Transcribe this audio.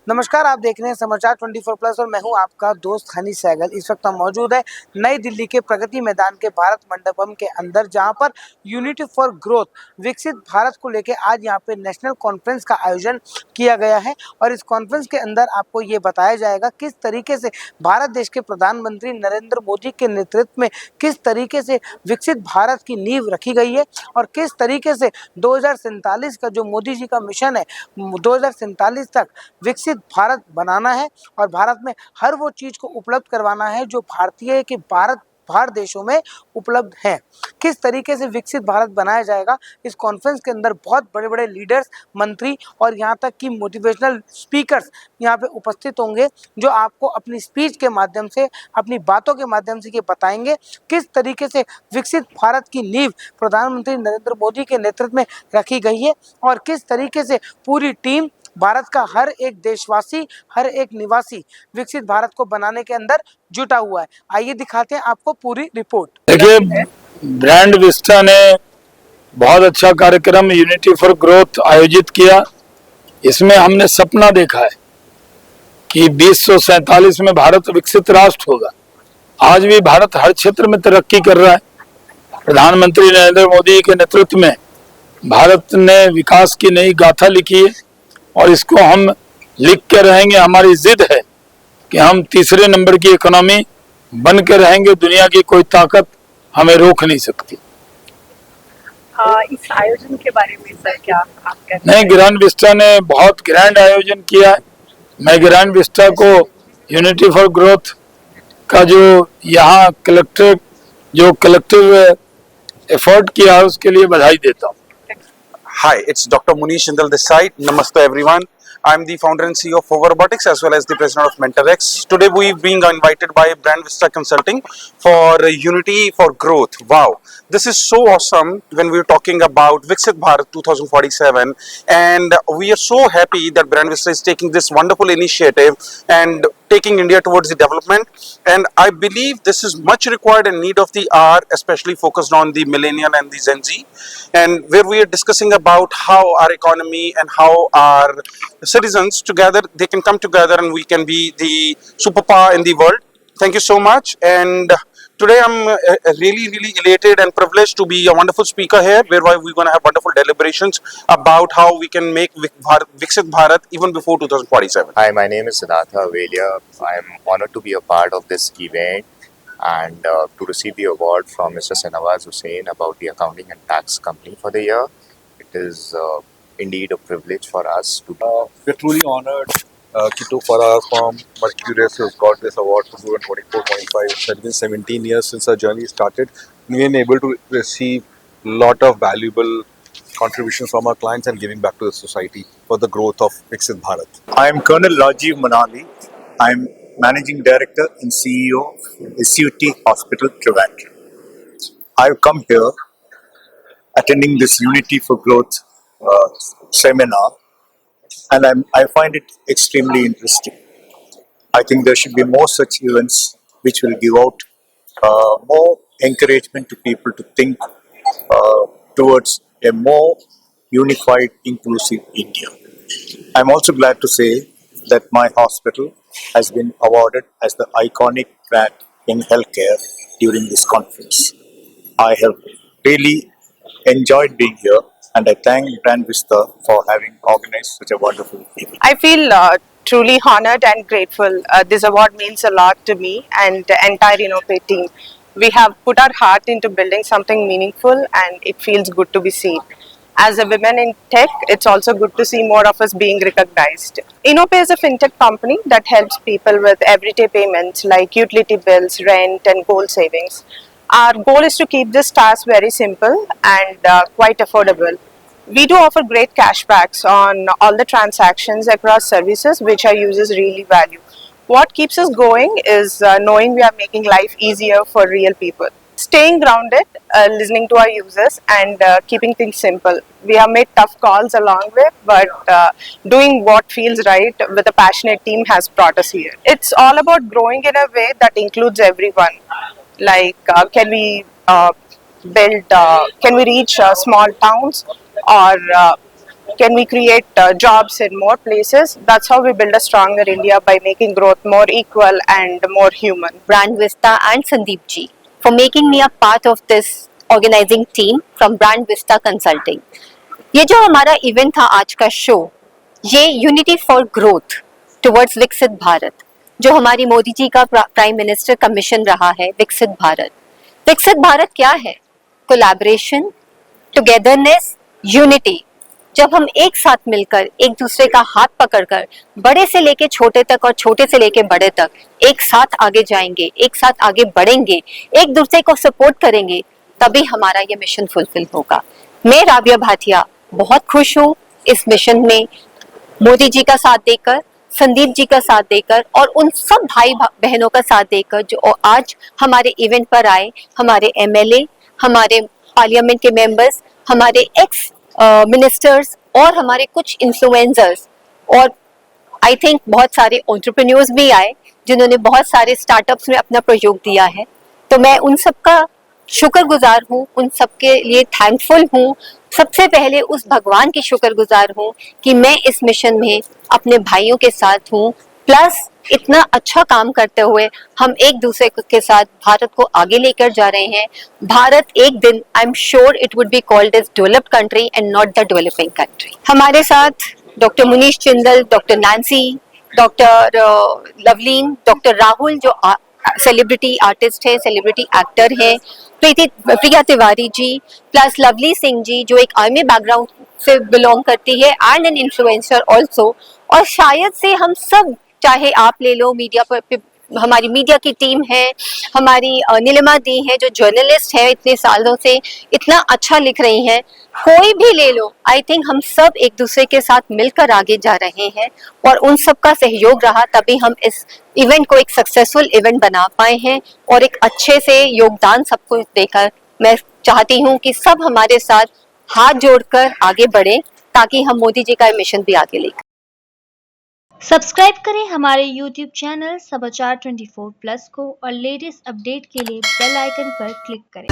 नमस्कार, आप देख रहे हैं समाचार 24 प्लस और मैं हूं आपका दोस्त हनी सहगल। इस वक्त हम मौजूद है नई दिल्ली के प्रगति मैदान के भारत मंडपम के अंदर, जहां पर यूनिटी फॉर ग्रोथ विकसित भारत को लेकर आज यहां पे नेशनल कॉन्फ्रेंस का आयोजन किया गया है। और इस कॉन्फ्रेंस के अंदर आपको ये बताया जाएगा किस तरीके से भारत देश के प्रधानमंत्री नरेंद्र मोदी के नेतृत्व में किस तरीके से विकसित भारत की नींव रखी गई है और किस तरीके से 2047 का जो मोदी जी का मिशन है, 2047 तक विकसित भारत बनाना है और भारत में हर वो चीज को उपलब्ध करवाना है जो भारतीय के बाहर देशों में उपलब्ध है। किस तरीके से विकसित भारत बनाया जाएगा, इस कॉन्फ्रेंस के अंदर बहुत बड़े बड़े लीडर्स, मंत्री और यहाँ तक कि मोटिवेशनल स्पीकर्स यहाँ पे उपस्थित होंगे, जो आपको अपनी स्पीच के माध्यम से, अपनी बातों के माध्यम से ये बताएंगे किस तरीके से विकसित भारत की नींव प्रधानमंत्री नरेंद्र मोदी के नेतृत्व में रखी गई है और किस तरीके से पूरी टीम, भारत का हर एक देशवासी, हर एक निवासी विकसित भारत को बनाने के अंदर जुटा हुआ है। आइए दिखाते हैं आपको पूरी रिपोर्ट। देखिए, ब्रांड विस्टा ने बहुत अच्छा कार्यक्रम यूनिटी फॉर ग्रोथ आयोजित किया। इसमें हमने सपना देखा है कि 2047 में भारत विकसित राष्ट्र होगा। आज भी भारत हर क्षेत्र में तरक्की कर रहा है। प्रधानमंत्री नरेंद्र मोदी के नेतृत्व में भारत ने विकास की नई गाथा लिखी है और इसको हम लिख के रहेंगे। हमारी जिद है कि हम तीसरे नंबर की इकोनॉमी बन के रहेंगे। दुनिया की कोई ताकत हमें रोक नहीं सकती। इस आयोजन के बारे में सर क्या आप कहते हैं? नहीं, ग्रैंड विस्टा ने बहुत ग्रैंड आयोजन किया है। मैं ग्रैंड विस्टा को यूनिटी फॉर ग्रोथ का जो यहाँ कलेक्टिव एफर्ट किया है उसके लिए बधाई देता हूँ। Hi, it's Dr. Munish Jindal this side. Namaste everyone. I'm the founder and CEO of Four Robotics as well as the president of MentorX. Today we've been invited by Brand Vista Consulting for Unity for Growth. Wow, this is so awesome when we're talking about Viksit Bharat 2047, and we are so happy that Brand Vista is taking this wonderful initiative and taking India towards the development. And I believe this is much required and need of the hour, especially focused on the millennial and the Gen Z, and where we are discussing about how our economy and how our citizens together, they can come together and we can be the superpower in the world. Thank you so much. And today I'm really elated and privileged to be a wonderful speaker here, whereby we're going to have wonderful deliberations about how we can make Viksit Bharat even before 2047. Hi, my name is Siddhartha Avelia. I am honored to be a part of this event and to receive the award from Mr. Senawaz Hussain about the accounting and tax company for the year. It is indeed a privilege for us to. We're truly honored. Kitu Farah from Mercurius has got this award for 2024-25. It has been 17 years since our journey started. We've been able to receive a lot of valuable contributions from our clients and giving back to the society for the growth of Viksit Bharat. I am Colonel Rajiv Manali. I am Managing Director and CEO of SUT Hospital, Trivandrum. I have come here attending this Unity for Growth seminar, and I find it extremely interesting. I think there should be more such events which will give out more encouragement to people to think towards a more unified, inclusive India. I'm also glad to say that my hospital has been awarded as the iconic brand in healthcare during this conference. I have really enjoyed being here, and I thank Brand Vista for having organized such a wonderful event. I feel truly honored and grateful. This award means a lot to me and the entire Innopay team. We have put our heart into building something meaningful, and it feels good to be seen. As a woman in tech, it's also good to see more of us being recognized. Innopay is a fintech company that helps people with everyday payments like utility bills, rent, and gold savings. Our goal is to keep this task very simple and quite affordable. We do offer great cashbacks on all the transactions across services which our users really value. What keeps us going is knowing we are making life easier for real people. Staying grounded, listening to our users, and keeping things simple. We have made tough calls along with, but doing what feels right with a passionate team has brought us here. It's all about growing in a way that includes everyone. Like, can we reach small towns, or can we create jobs in more places? That's how we build a stronger India, by making growth more equal and more human. Brand Vista and Sandeep ji for making me a part of this organizing team from Brand Vista Consulting. ये जो हमारा event था आज का show, ये unity for growth towards विकसित भारत, जो हमारी मोदी जी का प्राइम मिनिस्टर का मिशन रहा है, विकसित भारत। विकसित भारत क्या है? Collaboration, togetherness, unity. जब हम एक साथ मिलकर एक दूसरे का हाथ पकड़कर बड़े से लेके छोटे तक और छोटे से लेके बड़े तक एक साथ आगे जाएंगे, एक साथ आगे बढ़ेंगे, एक दूसरे को सपोर्ट करेंगे, तभी हमारा ये मिशन फुलफिल होगा। मैं राबिया भाटिया बहुत खुश हूँ इस मिशन में मोदी जी का साथ देकर, संदीप जी का साथ देकर और उन सब भाई बहनों का साथ देकर जो आज हमारे इवेंट पर आए, हमारे एमएलए, हमारे पार्लियामेंट के मेंबर्स, हमारे एक्स मिनिस्टर्स और हमारे कुछ इन्फ्लुएंसर्स, और आई थिंक बहुत सारे एंटरप्रेन्योर्स भी आए जिन्होंने बहुत सारे स्टार्टअप्स में अपना प्रयोग दिया है। तो मैं उन सबका शुक्रगुजार हूँ, उन सबके लिए थैंकफुल हूँ। सबसे पहले उस भगवान की शुक्रगुजार हूँ कि मैं इस मिशन में अपने भाइयों के साथ हूँ, प्लस इतना अच्छा काम करते हुए हम एक दूसरे के साथ भारत को आगे लेकर जा रहे हैं। भारत एक दिन, I am sure it would be called as developed country and not the developing country. हमारे साथ doctor Munish Jindal, doctor Nancy, doctor Lovleen, doctor Rahul जो सेलिब्रिटी आर्टिस्ट है, सेलिब्रिटी एक्टर है, प्रिया तिवारी जी, प्लस लवली सिंह जी जो एक आर्मी बैकग्राउंड से बिलोंग करती है एंड एन इन्फ्लुएंसर ऑल्सो। और शायद से हम सब, चाहे आप ले लो मीडिया पर, हमारी मीडिया की टीम है, हमारी नीलिमा दी है जो जर्नलिस्ट है, इतने सालों से इतना अच्छा लिख रही हैं, कोई भी ले लो, आई थिंक हम सब एक दूसरे के साथ मिलकर आगे जा रहे हैं और उन सब का सहयोग रहा तभी हम इस इवेंट को एक सक्सेसफुल इवेंट बना पाए हैं और एक अच्छे से योगदान सबको देकर मैं चाहती हूँ कि सब हमारे साथ हाथ जोड़कर आगे बढ़े ताकि हम मोदी जी का मिशन भी आगे लेकर। सब्सक्राइब करें हमारे YouTube चैनल समाचार 24+ को और लेटेस्ट अपडेट के लिए बेल आइकन पर क्लिक करें।